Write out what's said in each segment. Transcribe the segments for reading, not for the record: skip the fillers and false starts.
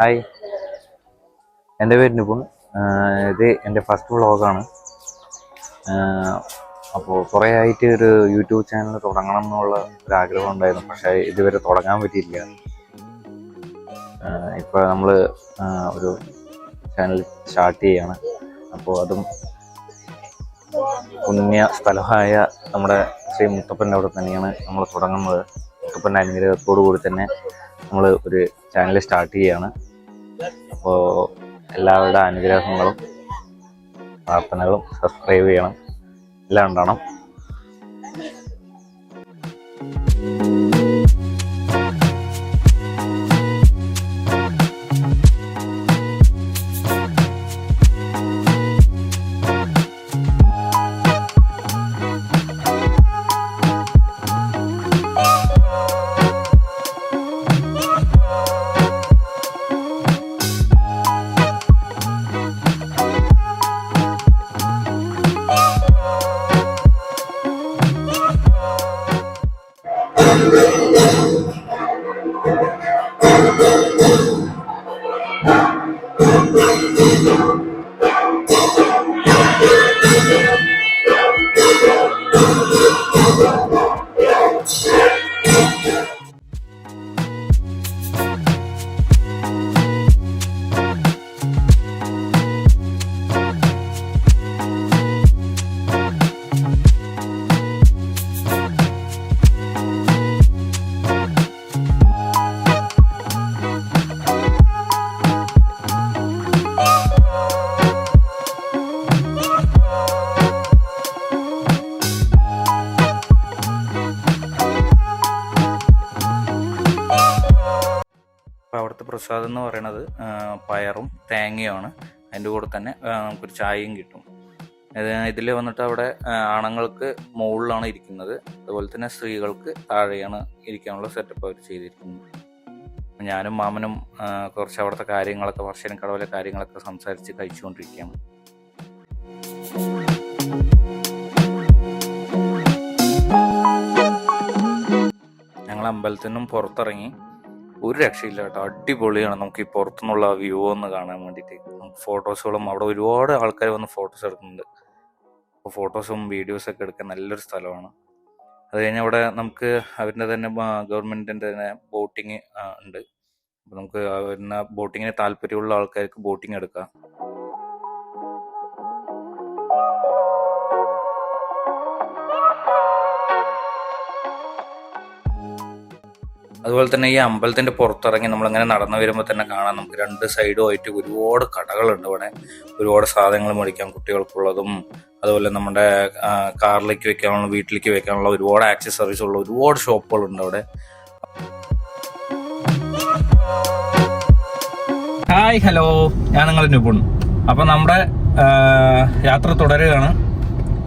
Hi, എൻ്റെ പേര് നിപുൺ. ഇത് എൻ്റെ ഫസ്റ്റ് വ്ളോഗാണ്. അപ്പോൾ കുറേ ആയിട്ട് ഒരു യൂട്യൂബ് ചാനൽ തുടങ്ങണം എന്നുള്ള ഒരു ആഗ്രഹം ഉണ്ടായിരുന്നു, പക്ഷേ ഇതുവരെ തുടങ്ങാൻ പറ്റിയില്ല. ഇപ്പോൾ നമ്മൾ ഒരു ചാനൽ സ്റ്റാർട്ട് ചെയ്യാണ്. അപ്പോൾ അതും പുണ്യ സ്ഥലമായ നമ്മുടെ ശ്രീ മുത്തപ്പൻ്റെ അവിടെ തന്നെയാണ് നമ്മൾ തുടങ്ങുന്നത്. മുത്തപ്പൻ്റെ അനുഗ്രഹത്തോടു കൂടി തന്നെ നമ്മൾ ഒരു ചാനൽ സ്റ്റാർട്ട് ചെയ്യുകയാണ്. അപ്പോൾ എല്ലാവരുടെ അനുഗ്രഹങ്ങളും പ്രാർത്ഥനകളും സബ്സ്ക്രൈബ് ചെയ്യണം, എല്ലാം ഉണ്ടാവണം. അവിടുത്തെ പ്രസാദം എന്ന് പറയുന്നത് പയറും തേങ്ങയുമാണ്. അതിൻ്റെ കൂടെ തന്നെ നമുക്കൊരു ചായയും കിട്ടും. ഇതിൽ വന്നിട്ട് അവിടെ ആണുങ്ങൾക്ക് മുകളിലാണ് ഇരിക്കുന്നത്, അതുപോലെ തന്നെ സ്ത്രീകൾക്ക് താഴെയാണ് ഇരിക്കാനുള്ള സെറ്റപ്പ് അവർ ചെയ്തിരിക്കുന്നത്. ഞാനും മാമനും കുറച്ച് അവിടുത്തെ കാര്യങ്ങളൊക്കെ, പറശ്ശിനിക്കടവിലെ കാര്യങ്ങളൊക്കെ സംസാരിച്ച് കഴിച്ചുകൊണ്ടിരിക്കുകയാണ്. ഞങ്ങൾ അമ്പലത്തിൽ നിന്നും പുറത്തിറങ്ങി. ഒരു രക്ഷയില്ല കേട്ടോ, അടിപൊളിയാണ്. നമുക്ക് ഈ പുറത്തുനിന്നുള്ള വ്യൂ ഒന്ന് കാണാൻ വേണ്ടിയിട്ട് നമുക്ക് ഫോട്ടോസുകളും, അവിടെ ഒരുപാട് ആൾക്കാർ വന്ന് ഫോട്ടോസ് എടുക്കുന്നുണ്ട്. അപ്പോൾ ഫോട്ടോസും വീഡിയോസൊക്കെ എടുക്കാൻ നല്ലൊരു സ്ഥലമാണ്. അത് കഴിഞ്ഞ് അവിടെ നമുക്ക് അവരുടെ തന്നെ ഗവൺമെൻറ്റിൻ്റെ തന്നെ ബോട്ടിങ് ഉണ്ട്. അപ്പോൾ നമുക്ക് വരുന്ന ബോട്ടിങ്ങിന് താല്പര്യമുള്ള ആൾക്കാർക്ക് ബോട്ടിങ് എടുക്കാം. അതുപോലെ തന്നെ ഈ അമ്പലത്തിൻ്റെ പുറത്തിറങ്ങി നമ്മളിങ്ങനെ നടന്നു വരുമ്പോൾ തന്നെ കാണാം, നമുക്ക് രണ്ട് സൈഡുമായിട്ട് ഒരുപാട് കടകളുണ്ട്. ഇവിടെ ഒരുപാട് സാധനങ്ങൾ മേടിക്കാം, കുട്ടികൾക്കുള്ളതും അതുപോലെ നമ്മുടെ കാറിലേക്ക് വെക്കാനുള്ള, വീട്ടിലേക്ക് വെക്കാനുള്ള ഒരുപാട് ആക്സസറീസ് ഉള്ള ഒരുപാട് ഷോപ്പുകളുണ്ട് അവിടെ. ഹായ്, ഹലോ, ഞാൻ നിങ്ങളുടെ നിപുൺ. അപ്പം നമ്മുടെ യാത്ര തുടരുകയാണ്.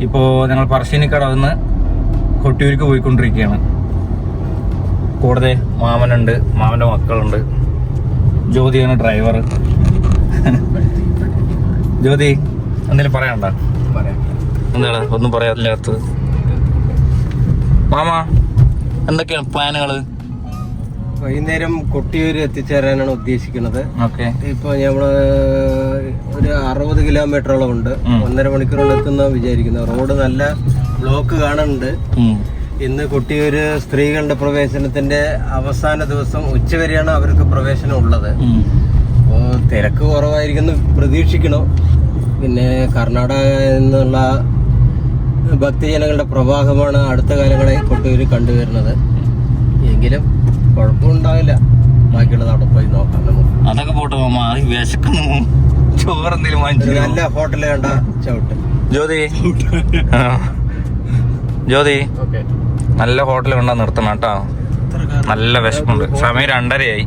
ഇപ്പോൾ ഞങ്ങൾ പറശ്ശിനിക്കടവിൽ നിന്ന് കൊട്ടിയൂർക്ക് പോയിക്കൊണ്ടിരിക്കുകയാണ്. കൂടാതെ മാമനുണ്ട്, മാമൻ്റെ മക്കളുണ്ട്. ജ്യോതിയാണ് ഡ്രൈവർ. ജ്യോതി, എന്തെങ്കിലും പറയാനുണ്ട? എന്താണ് ഒന്നും പറയാനില്ലാത്തത്? മാമ, എന്തൊക്കെയാണ് പ്ലാനുകൾ? വൈകുന്നേരം കൊട്ടിയൂര് എത്തിച്ചേരാനാണ് ഉദ്ദേശിക്കുന്നത്. ഇപ്പൊ നമ്മള് ഒരു 60 കിലോമീറ്ററോളം ഉണ്ട്. 1.5 മണിക്കൂറോളം എത്തുന്ന വിചാരിക്കുന്നു. റോഡ് നല്ല ബ്ലോക്ക് കാണുന്നുണ്ട്. ഇന്ന് കൊട്ടിയൂര് സ്ത്രീകളുടെ പ്രവേശനത്തിന്റെ അവസാന ദിവസം ഉച്ചവരെയാണ് അവർക്ക് പ്രവേശനം ഉള്ളത്. അപ്പോൾ തിരക്ക് കുറവായിരിക്കുന്നു പ്രതീക്ഷിക്കണം. പിന്നെ കർണാടകയിൽ നിന്നുള്ള ഭക്തജനങ്ങളുടെ പ്രവാഹമാണ് അടുത്ത കാലങ്ങളിൽ കൊട്ടിയൂര് കണ്ടുവരുന്നത്. എങ്കിലും കുഴപ്പമുണ്ടാവില്ല. ബാക്കിയുള്ളത് അവിടെ പോയി നോക്കാം നമുക്ക്. അതൊക്കെ പോട്ടെ മാമ, വിശക്കുന്നു. ചോറെന്തെങ്കിലും നല്ല ഹോട്ടല് കണ്ട ചവിട്ട്. ജ്യോതി, ജ്യോതി, നല്ല ഹോട്ടൽ കണ്ടാ നിർത്തണം കേട്ടോ. നല്ല വിശപ്പുണ്ട്. സമയം 2:30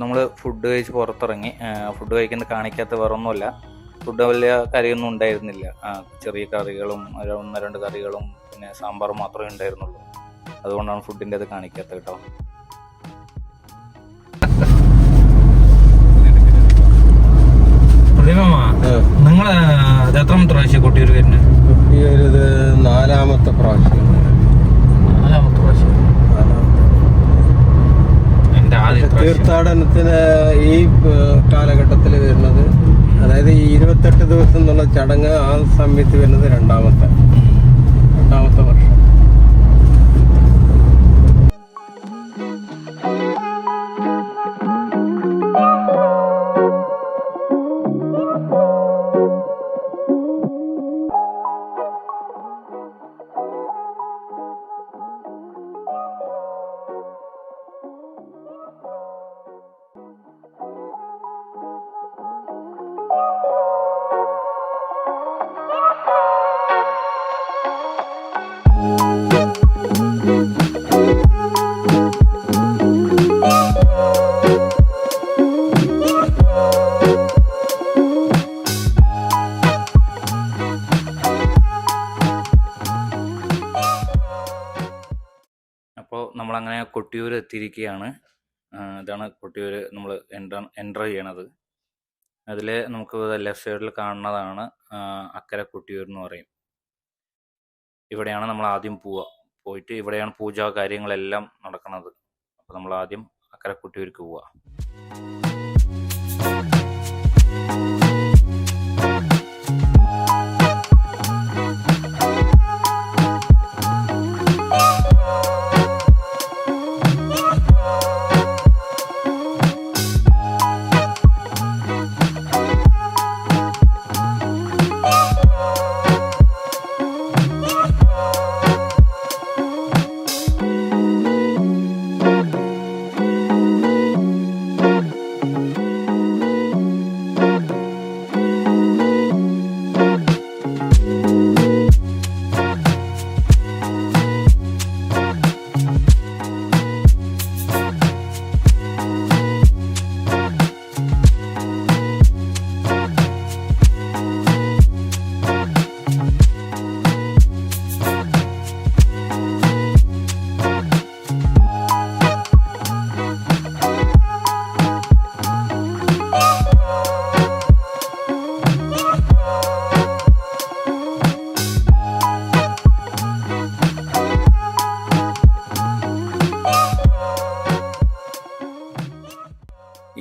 നമ്മൾ ഫുഡ് കഴിച്ച് പുറത്തിറങ്ങി. ഫുഡ് കഴിക്കുന്നത് കാണിക്കാത്ത വേറൊന്നുമില്ല. ഫുഡ് വലിയ കറിയൊന്നും ഉണ്ടായിരുന്നില്ല. ചെറിയ കറികളും 1-2 കറികളും പിന്നെ സാമ്പാറും മാത്രമേ ഉണ്ടായിരുന്നുള്ളൂ. അതുകൊണ്ടാണ് ഫുഡിൻ്റെ അത് കാണിക്കാത്തത് കേട്ടോ. നിങ്ങള് എത്രാമത്തെ പ്രാവശ്യം കൊട്ടിയൂർ വരുന്നത്? കൊട്ടിയൂർ ഇത് 4ാമത്തെ പ്രാവശ്യം. തീർത്ഥാടന ദർശനത്തിന് ഈ കാലഘട്ടത്തിൽ വരുന്നത്, അതായത് ഈ 28 ദിവസം എന്നുള്ള ചടങ്ങ് ആ സമയത്ത് വരുന്നത് രണ്ടാമത്തെ വർഷം. അപ്പോൾ നമ്മളങ്ങനെ കൊട്ടിയൂർ എത്തിയിരിക്കുകയാണ്. ഇതാണ് കൊട്ടിയൂർ നമ്മൾ എൻ്റർ ചെയ്യണത്. അതിൽ നമുക്ക് ലെഫ്റ്റ് സൈഡിൽ കാണുന്നതാണ് അക്കരെ കൊട്ടിയൂർ എന്ന് പറയും. ഇവിടെയാണ് നമ്മൾ ആദ്യം പോയിട്ട് ഇവിടെയാണ് പൂജ കാര്യങ്ങളെല്ലാം നടക്കുന്നത്. അപ്പോൾ നമ്മൾ ആദ്യം അക്കരെ കൊട്ടിയൂർക്ക് പോവുക.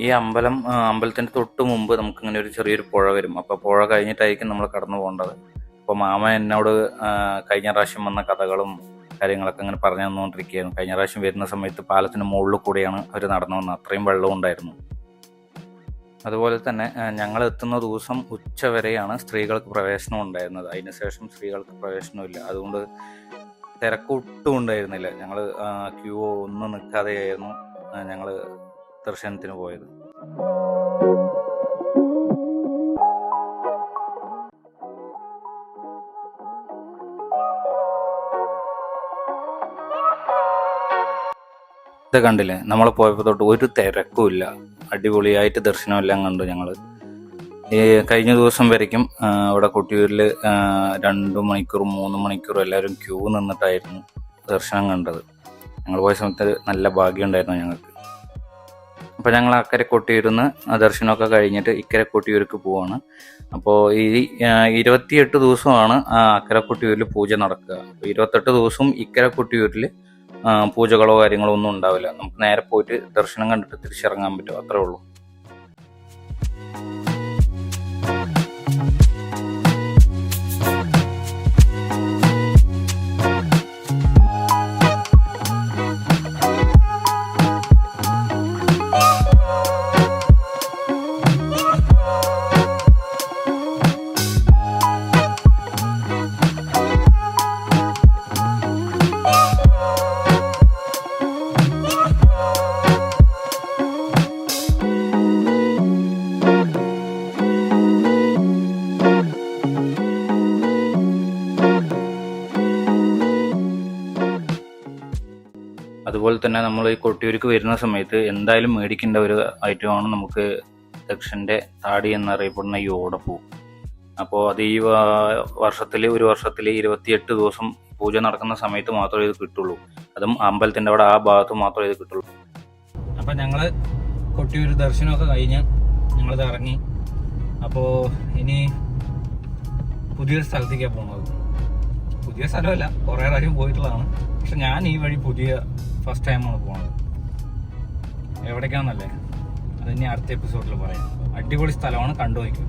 ഈ അമ്പലത്തിൻ്റെ തൊട്ട് മുമ്പ് നമുക്കിങ്ങനെ ഒരു ചെറിയൊരു പുഴ വരും. അപ്പോൾ പുഴ കഴിഞ്ഞിട്ടായിരിക്കും നമ്മൾ കടന്നു പോകേണ്ടത്. അപ്പോൾ മാമ എന്നോട് കഴിഞ്ഞ പ്രാവശ്യം വന്ന കഥകളും കാര്യങ്ങളൊക്കെ അങ്ങനെ പറഞ്ഞു തന്നുകൊണ്ടിരിക്കുകയായിരുന്നു. കഴിഞ്ഞ പ്രാവശ്യം വരുന്ന സമയത്ത് പാലത്തിന് മുകളിൽ കൂടെയാണ് അവർ നടന്നു വന്നത്. അത്രയും വെള്ളം ഉണ്ടായിരുന്നു. അതുപോലെ തന്നെ ഞങ്ങൾ എത്തുന്ന ദിവസം ഉച്ച വരെയാണ് സ്ത്രീകൾക്ക് പ്രവേശനം ഉണ്ടായിരുന്നത്. അതിനുശേഷം സ്ത്രീകൾക്ക് പ്രവേശനമില്ല. അതുകൊണ്ട് തിരക്കൊട്ടും ഉണ്ടായിരുന്നില്ല. ഞങ്ങൾ ക്യൂ ഒന്നും നിൽക്കാതെയായിരുന്നു ഞങ്ങൾ ദർശനത്തിന് പോയത്. ഇത് കണ്ടില്ലേ, നമ്മൾ പോയപ്പോൾ തൊട്ട് ഒരു തിരക്കുമില്ല. അടിപൊളിയായിട്ട് ദർശനമെല്ലാം കണ്ടു ഞങ്ങൾ. ഈ കഴിഞ്ഞ ദിവസം വരയ്ക്കും ഇവിടെ കൊട്ടിയൂരിൽ 2 മണിക്കൂർ 3 മണിക്കൂർ എല്ലാവരും ക്യൂ നിന്നിട്ടായിരുന്നു ദർശനം കണ്ടത്. ഞങ്ങൾ പോയ സമയത്ത് നല്ല ഭാഗ്യമുണ്ടായിരുന്നു ഞങ്ങൾക്ക്. അപ്പോൾ ഞങ്ങൾ അക്കരെ കൊട്ടിയൂരിന്ന് ദർശനമൊക്കെ കഴിഞ്ഞിട്ട് ഇക്കരെ കൊട്ടിയൂർക്ക് പോവാണ്. അപ്പോൾ ഈ 28 ദിവസമാണ് അക്കരെ കൊട്ടിയൂരിൽ പൂജ നടക്കുക. അപ്പോൾ 28 ദിവസവും ഇക്കരെ കൊട്ടിയൂരിൽ പൂജകളോ കാര്യങ്ങളോ ഒന്നും ഉണ്ടാവില്ല. നമുക്ക് നേരെ പോയിട്ട് ദർശനം കണ്ടിട്ട് തിരിച്ചിറങ്ങാൻ പറ്റും, അത്രേ ഉള്ളൂ. അതുപോലെ തന്നെ നമ്മൾ ഈ കൊട്ടിയൂർക്ക് വരുന്ന സമയത്ത് എന്തായാലും മേടിക്കേണ്ട ഒരു ഐറ്റമാണ് നമുക്ക് ദക്ഷൻ്റെ താടി എന്നറിയപ്പെടുന്ന ഈ ഓടപ്പൂ. അപ്പോൾ അത് ഈ ഒരു വർഷത്തിൽ 28 ദിവസം പൂജ നടക്കുന്ന സമയത്ത് മാത്രമേ ഇത് കിട്ടുള്ളൂ. അതും അമ്പലത്തിൻ്റെ അവിടെ ആ ഭാഗത്ത് മാത്രമേ ഇത് കിട്ടുള്ളൂ. അപ്പം ഞങ്ങൾ കൊട്ടിയൂർ ദർശനമൊക്കെ കഴിഞ്ഞ് ഞങ്ങളിത് ഇറങ്ങി. അപ്പോൾ ഇനി പുതിയൊരു സ്ഥലത്തേക്കാണ് പോകുന്നത്. പുതിയ സ്ഥലമല്ല, കുറേ പ്രാവശ്യം പോയിട്ടുള്ളതാണ്. പക്ഷെ ഞാൻ ഈ വഴി ഫസ്റ്റ് ടൈമാണ് പോകുന്നത്. എവിടേക്കാണെന്നല്ലേ, അത് ഇനി അടുത്ത എപ്പിസോഡിൽ പറയാം. അടിപൊളി സ്ഥലമാണ്, കണ്ടു വയ്ക്കും.